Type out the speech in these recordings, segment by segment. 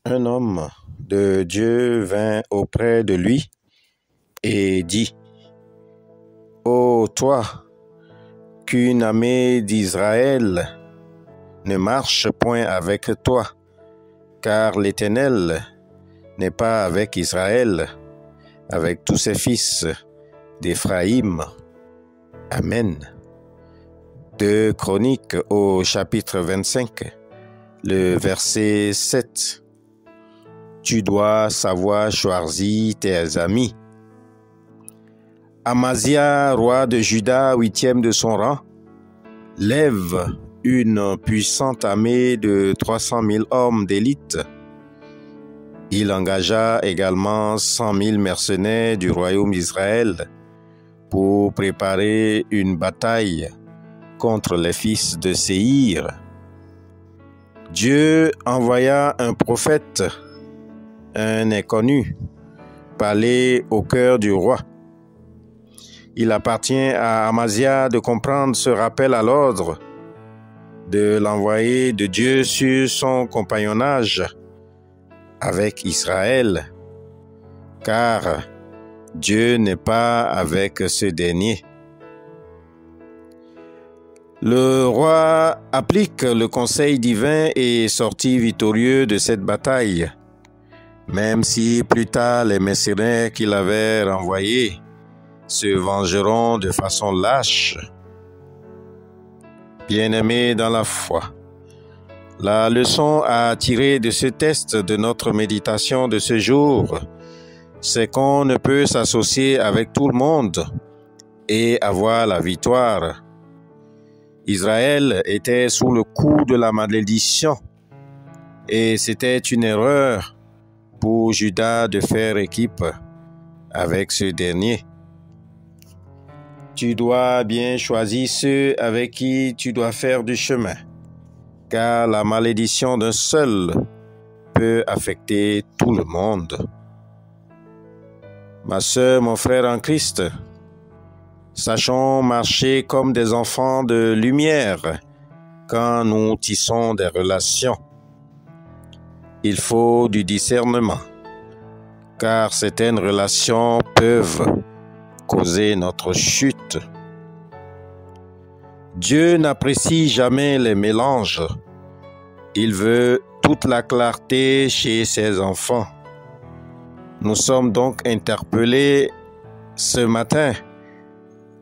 Un homme de Dieu vint auprès de lui et dit: Ô toi, qu'une armée d'Israël ne marche point avec toi, car l'Éternel n'est pas avec Israël, avec tous ses fils d'Éphraïm. Amen. 2 Chroniques au chapitre 25, le verset 7. Tu dois savoir choisir tes amis. Amazia, roi de Juda, 8e de son rang, lève une puissante armée de 300 000 hommes d'élite. Il engagea également 100 000 mercenaires du royaume d'Israël pour préparer une bataille contre les fils de Séhir. Dieu envoya un prophète, un inconnu, parler au cœur du roi. Il appartient à Amazia de comprendre ce rappel à l'ordre, de l'envoyer de Dieu sur son compagnonnage avec Israël, car Dieu n'est pas avec ce dernier. Le roi applique le conseil divin et sortit victorieux de cette bataille, même si plus tard les mercenaires qu'il avait renvoyés se vengeront de façon lâche. Bien-aimés dans la foi, la leçon à tirer de ce test de notre méditation de ce jour, c'est qu'on ne peut s'associer avec tout le monde et avoir la victoire. Israël était sous le coup de la malédiction et c'était une erreur pour Juda de faire équipe avec ce dernier. Tu dois bien choisir ceux avec qui tu dois faire du chemin, car la malédiction d'un seul peut affecter tout le monde. Ma sœur, mon frère en Christ, sachons marcher comme des enfants de lumière quand nous tissons des relations. Il faut du discernement, car certaines relations peuvent causer notre chute. Dieu n'apprécie jamais les mélanges. Il veut toute la clarté chez ses enfants. Nous sommes donc interpellés ce matin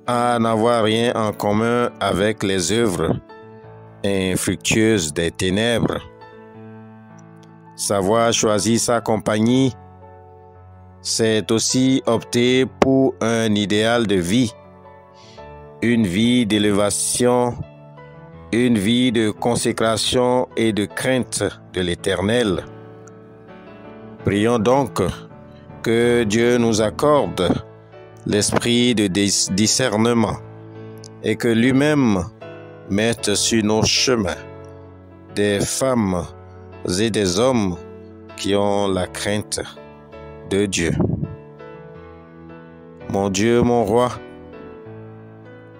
à n'avoir rien en commun avec les œuvres infructueuses des ténèbres. Savoir choisir sa compagnie, c'est aussi opter pour un idéal de vie, une vie d'élévation, une vie de consécration et de crainte de l'Éternel. Prions donc que Dieu nous accorde l'esprit de discernement et que lui-même mette sur nos chemins des femmes et des hommes qui ont la crainte de Dieu. Mon Dieu, mon roi,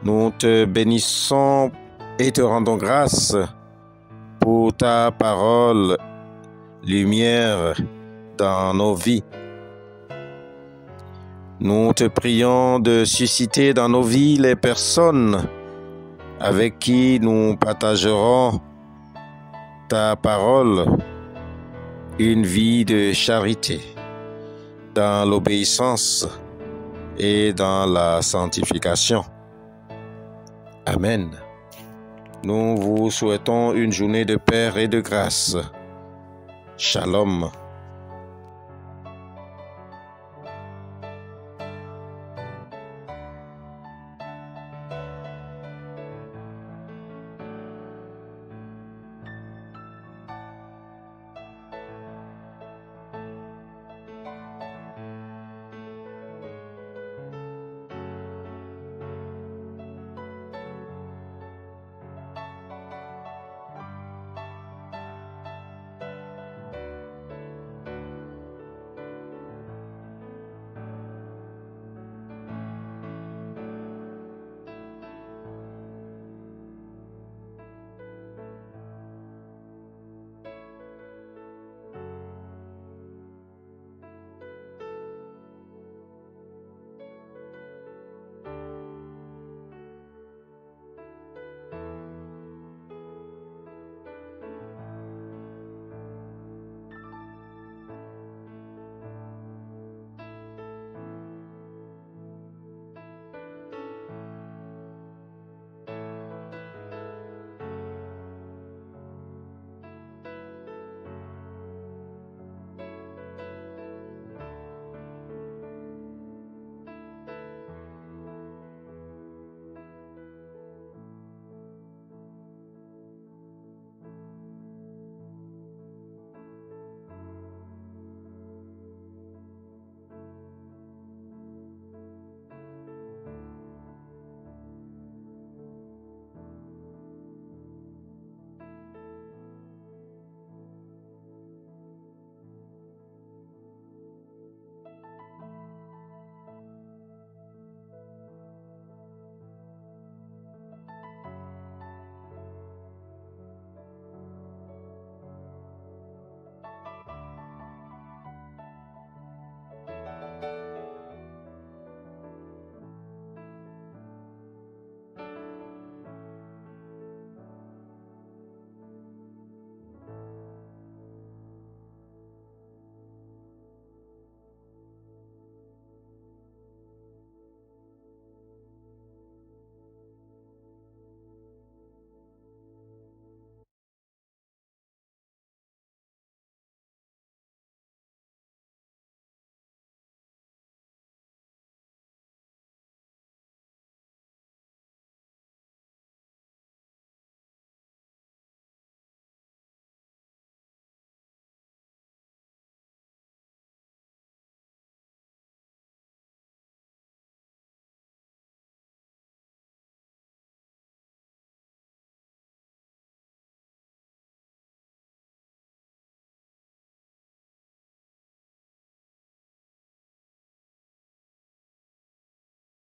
nous te bénissons et te rendons grâce pour ta parole, lumière dans nos vies. Nous te prions de susciter dans nos vies les personnes avec qui nous partagerons ta parole, une vie de charité, dans l'obéissance et dans la sanctification. Amen. Nous vous souhaitons une journée de paix et de grâce. Shalom.